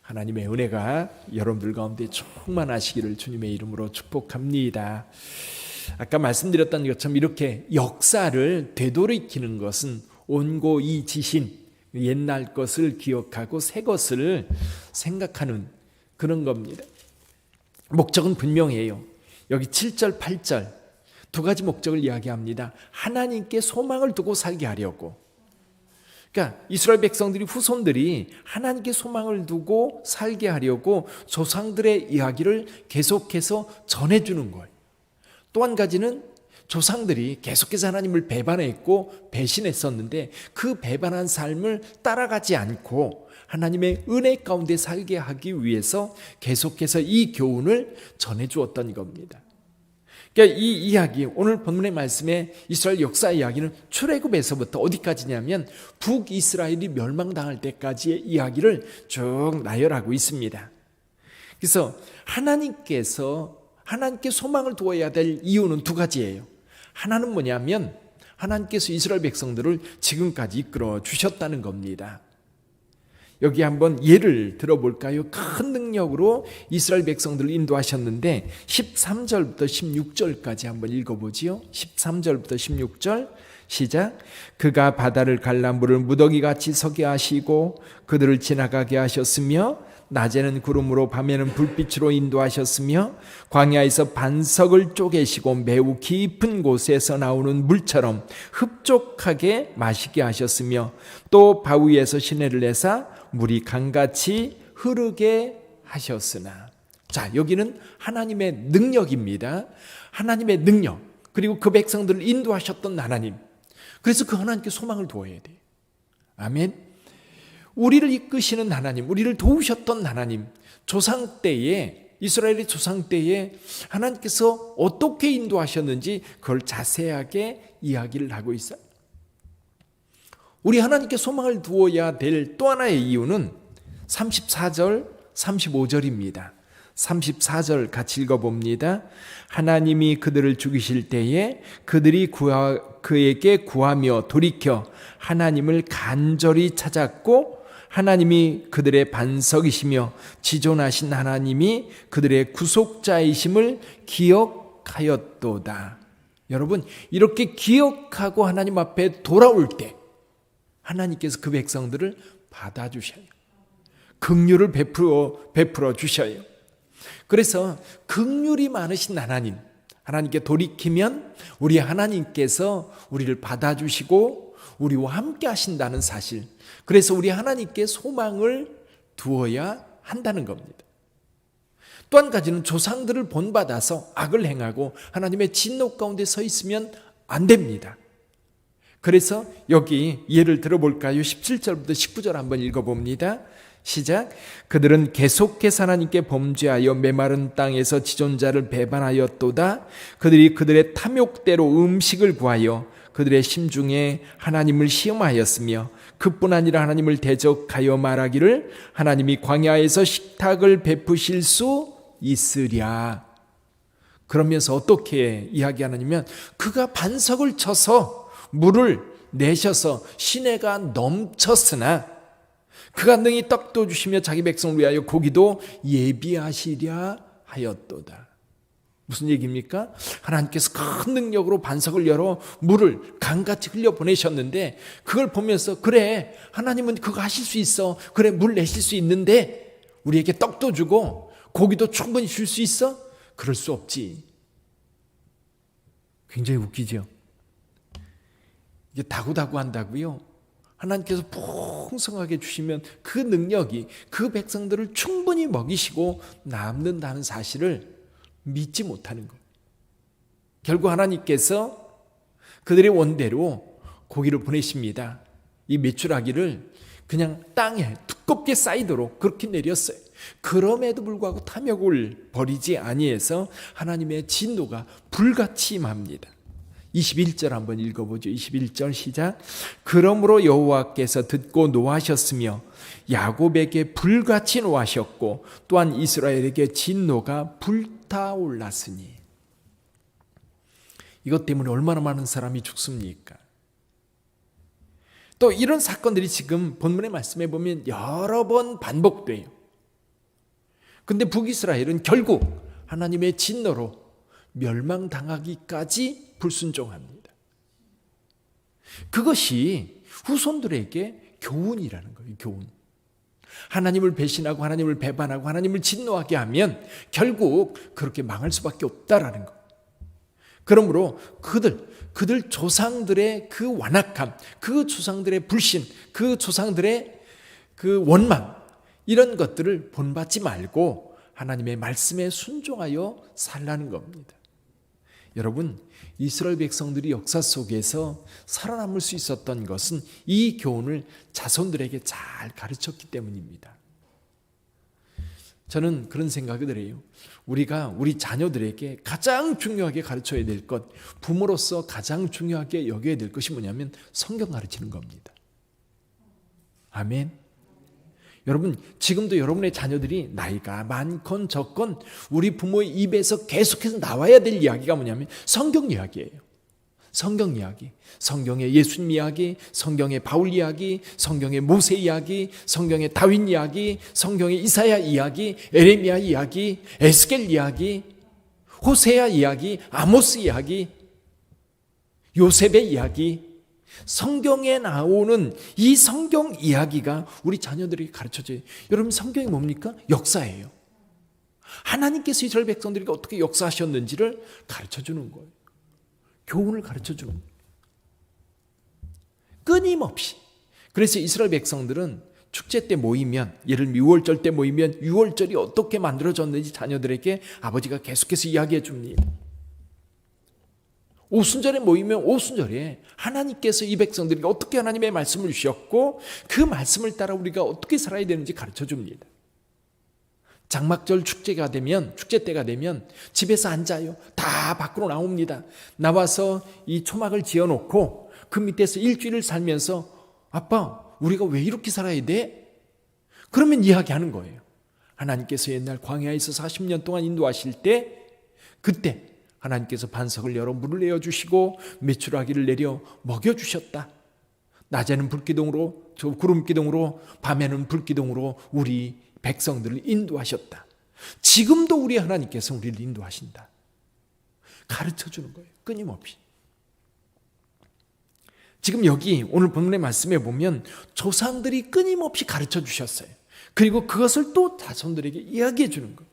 하나님의 은혜가 여러분들 가운데 충만하시기를 주님의 이름으로 축복합니다. 아까 말씀드렸던 것처럼 이렇게 역사를 되돌이키는 것은 온고이지신, 옛날 것을 기억하고 새 것을 생각하는 그런 겁니다. 목적은 분명해요. 여기 7절, 8절 두 가지 목적을 이야기합니다. 하나님께 소망을 두고 살게 하려고. 그러니까 이스라엘 백성들이, 후손들이 하나님께 소망을 두고 살게 하려고 조상들의 이야기를 계속해서 전해주는 거예요. 또 한 가지는 조상들이 계속해서 하나님을 배반했고 배신했었는데 그 배반한 삶을 따라가지 않고 하나님의 은혜 가운데 살게 하기 위해서 계속해서 이 교훈을 전해주었던 겁니다. 그러니까 이 이야기, 오늘 본문의 말씀에 이스라엘 역사 이야기는 출애굽에서부터 어디까지냐면 북이스라엘이 멸망당할 때까지의 이야기를 쭉 나열하고 있습니다. 그래서 하나님께 소망을 두어야 될 이유는 두 가지예요. 하나는 뭐냐면 하나님께서 이스라엘 백성들을 지금까지 이끌어 주셨다는 겁니다. 여기 한번 예를 들어볼까요? 큰 능력으로 이스라엘 백성들을 인도하셨는데 13절부터 16절까지 한번 읽어보지요. 13절부터 16절 시작. 그가 바다를 갈라 물을 무더기같이 서게 하시고 그들을 지나가게 하셨으며 낮에는 구름으로 밤에는 불빛으로 인도하셨으며 광야에서 반석을 쪼개시고 매우 깊은 곳에서 나오는 물처럼 흡족하게 마시게 하셨으며 또 바위에서 시내를 내사 물이 강같이 흐르게 하셨으나. 자, 여기는 하나님의 능력입니다. 하나님의 능력, 그리고 그 백성들을 인도하셨던 하나님. 그래서 그 하나님께 소망을 두어야 돼요. 아멘. 우리를 이끄시는 하나님, 우리를 도우셨던 하나님, 조상 때에, 이스라엘의 조상 때에 하나님께서 어떻게 인도하셨는지 그걸 자세하게 이야기를 하고 있어요. 우리 하나님께 소망을 두어야 될 또 하나의 이유는 34절, 35절입니다. 34절 같이 읽어봅니다. 하나님이 그들을 죽이실 때에 그들이 그에게 구하며 돌이켜 하나님을 간절히 찾았고 하나님이 그들의 반석이시며 지존하신 하나님이 그들의 구속자이심을 기억하였도다. 여러분, 이렇게 기억하고 하나님 앞에 돌아올 때 하나님께서 그 백성들을 받아주셔요. 긍휼을 베풀어 주셔요. 그래서 긍휼이 많으신 하나님, 하나님께 돌이키면 우리 하나님께서 우리를 받아주시고 우리와 함께 하신다는 사실, 그래서 우리 하나님께 소망을 두어야 한다는 겁니다. 또 한 가지는 조상들을 본받아서 악을 행하고 하나님의 진노 가운데 서 있으면 안 됩니다. 그래서 여기 예를 들어볼까요? 17절부터 19절 한번 읽어봅니다. 시작. 그들은 계속해서 하나님께 범죄하여 메마른 땅에서 지존자를 배반하였도다. 그들이 그들의 탐욕대로 음식을 구하여 그들의 심중에 하나님을 시험하였으며 그뿐 아니라 하나님을 대적하여 말하기를 하나님이 광야에서 식탁을 베푸실 수 있으랴. 그러면서 어떻게 이야기하느냐면 그가 반석을 쳐서 물을 내셔서 시내가 넘쳤으나 그가 능히 떡도 주시며 자기 백성을 위하여 고기도 예비하시랴 하였도다. 무슨 얘기입니까? 하나님께서 큰 능력으로 반석을 열어 물을 강같이 흘려보내셨는데 그걸 보면서 그래, 하나님은 그거 하실 수 있어. 그래, 물 내실 수 있는데 우리에게 떡도 주고 고기도 충분히 줄 수 있어? 그럴 수 없지. 굉장히 웃기죠? 이게 다구다구 한다고요? 하나님께서 풍성하게 주시면 그 능력이 그 백성들을 충분히 먹이시고 남는다는 사실을 믿지 못하는 거예요. 결국 하나님께서 그들의 원대로 고기를 보내십니다. 이 메추라기를 그냥 땅에 두껍게 쌓이도록 그렇게 내렸어요. 그럼에도 불구하고 탐욕을 버리지 아니해서 하나님의 진노가 불같이 임합니다. 21절 한번 읽어보죠. 21절 시작. 그러므로 여호와께서 듣고 노하셨으며 야곱에게 불같이 노하셨고 또한 이스라엘에게 진노가 불타올랐으니. 이것 때문에 얼마나 많은 사람이 죽습니까? 또 이런 사건들이 지금 본문의 말씀에 보면 여러 번 반복돼요. 근데 북이스라엘은 결국 하나님의 진노로 멸망당하기까지 불순종합니다. 그것이 후손들에게 교훈이라는 거예요. 교훈. 하나님을 배신하고 하나님을 배반하고 하나님을 진노하게 하면 결국 그렇게 망할 수밖에 없다라는 거. 그러므로 그들 조상들의 그 완악함, 그 조상들의 불신, 그 조상들의 그 원망, 이런 것들을 본받지 말고 하나님의 말씀에 순종하여 살라는 겁니다. 여러분, 이스라엘 백성들이 역사 속에서 살아남을 수 있었던 것은 이 교훈을 자손들에게 잘 가르쳤기 때문입니다. 저는 그런 생각을 해요. 우리가 우리 자녀들에게 가장 중요하게 가르쳐야 될 것, 부모로서 가장 중요하게 여겨야 될 것이 뭐냐면 성경 가르치는 겁니다. 아멘. 여러분, 지금도 여러분의 자녀들이 나이가 많건 적건 우리 부모의 입에서 계속해서 나와야 될 이야기가 뭐냐면 성경 이야기예요. 성경 이야기, 성경의 예수님 이야기, 성경의 바울 이야기, 성경의 모세 이야기, 성경의 다윗 이야기, 성경의 이사야 이야기, 에레미야 이야기, 에스겔 이야기, 호세아 이야기, 아모스 이야기, 요셉의 이야기, 성경에 나오는 이 성경 이야기가 우리 자녀들에게 가르쳐져요. 여러분, 성경이 뭡니까? 역사예요. 하나님께서 이스라엘 백성들에게 어떻게 역사하셨는지를 가르쳐주는 거예요. 교훈을 가르쳐주는 거예요. 끊임없이. 그래서 이스라엘 백성들은 축제 때 모이면, 예를 들면 6월절 때 모이면 6월절이 어떻게 만들어졌는지 자녀들에게 아버지가 계속해서 이야기해 줍니다. 오순절에 모이면 오순절에 하나님께서 이 백성들에게 어떻게 하나님의 말씀을 주셨고 그 말씀을 따라 우리가 어떻게 살아야 되는지 가르쳐 줍니다. 장막절 축제 때가 되면 집에서 앉아요. 다 밖으로 나옵니다. 나와서 이 초막을 지어놓고 그 밑에서 일주일을 살면서 아빠, 우리가 왜 이렇게 살아야 돼? 그러면 이야기하는 거예요. 하나님께서 옛날 광야에서 40년 동안 인도하실 때 그때 하나님께서 반석을 열어 물을 내어주시고 메추라기를 내려 먹여주셨다. 낮에는 불기둥으로, 구름기둥으로, 밤에는 불기둥으로 우리 백성들을 인도하셨다. 지금도 우리 하나님께서 우리를 인도하신다. 가르쳐주는 거예요. 끊임없이. 지금 여기 오늘 본문의 말씀에 보면 조상들이 끊임없이 가르쳐 주셨어요. 그리고 그것을 또 자손들에게 이야기해 주는 거예요.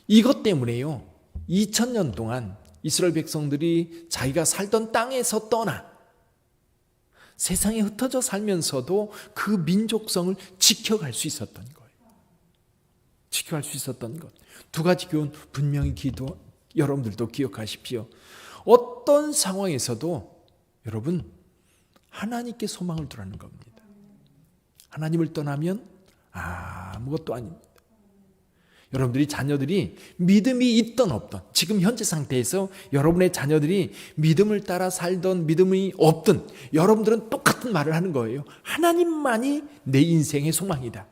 이것 때문에요, 2000년 동안 이스라엘 백성들이 자기가 살던 땅에서 떠나 세상에 흩어져 살면서도 그 민족성을 지켜갈 수 있었던 거예요. 지켜갈 수 있었던 것. 두 가지 교훈 분명히 여러분들도 기억하십시오. 어떤 상황에서도 여러분, 하나님께 소망을 두라는 겁니다. 하나님을 떠나면 아무것도 아닙니다. 여러분들이 자녀들이 믿음이 있던 없던, 지금 현재 상태에서 여러분의 자녀들이 믿음을 따라 살던 믿음이 없든 여러분들은 똑같은 말을 하는 거예요. 하나님만이 내 인생의 소망이다.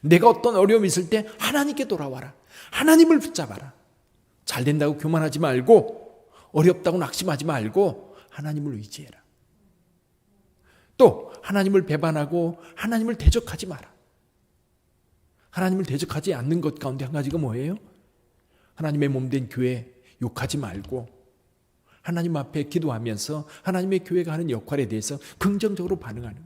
내가 어떤 어려움이 있을 때 하나님께 돌아와라. 하나님을 붙잡아라. 잘 된다고 교만하지 말고, 어렵다고 낙심하지 말고 하나님을 의지해라. 또 하나님을 배반하고 하나님을 대적하지 마라. 하나님을 대적하지 않는 것 가운데 한 가지가 뭐예요? 하나님의 몸된 교회 욕하지 말고 하나님 앞에 기도하면서 하나님의 교회가 하는 역할에 대해서 긍정적으로 반응하는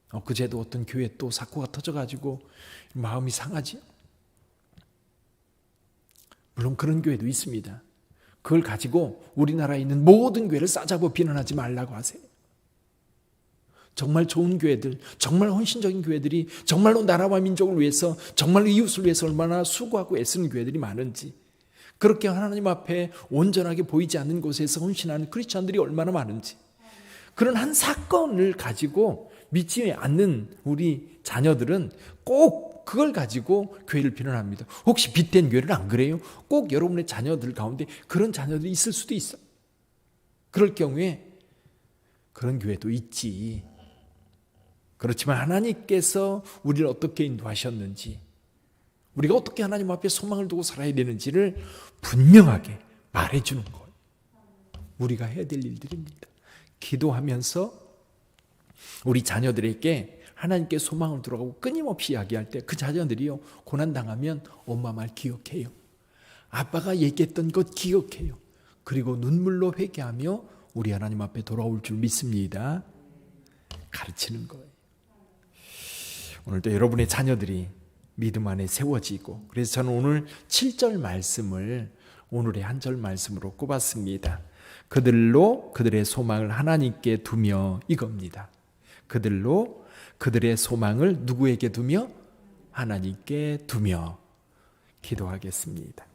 거. 그제도 어떤 교회 또 사고가 터져가지고 마음이 상하지. 물론 그런 교회도 있습니다. 그걸 가지고 우리나라에 있는 모든 교회를 싸잡아 비난하지 말라고 하세요. 정말 좋은 교회들, 정말 헌신적인 교회들이 정말로 나라와 민족을 위해서, 정말로 이웃을 위해서 얼마나 수고하고 애쓰는 교회들이 많은지, 그렇게 하나님 앞에 온전하게 보이지 않는 곳에서 헌신하는 크리스찬들이 얼마나 많은지, 그런 한 사건을 가지고 믿지 않는 우리 자녀들은 꼭 그걸 가지고 교회를 비난합니다. 혹시 빗댄 교회는 안 그래요? 꼭 여러분의 자녀들 가운데 그런 자녀들이 있을 수도 있어. 그럴 경우에 그런 교회도 있지. 그렇지만 하나님께서 우리를 어떻게 인도하셨는지, 우리가 어떻게 하나님 앞에 소망을 두고 살아야 되는지를 분명하게 말해주는 거예요. 우리가 해야 될 일들입니다. 기도하면서 우리 자녀들에게 하나님께 소망을 들어가고 끊임없이 이야기할 때 그 자녀들이요, 고난당하면 엄마 말 기억해요. 아빠가 얘기했던 것 기억해요. 그리고 눈물로 회개하며 우리 하나님 앞에 돌아올 줄 믿습니다. 가르치는 거예요. 오늘도 여러분의 자녀들이 믿음 안에 세워지고, 그래서 저는 오늘 7절 말씀을 오늘의 한 절 말씀으로 꼽았습니다. 그들로 그들의 소망을 하나님께 두며, 이겁니다. 그들로 그들의 소망을 누구에게 두며? 하나님께 두며. 기도하겠습니다.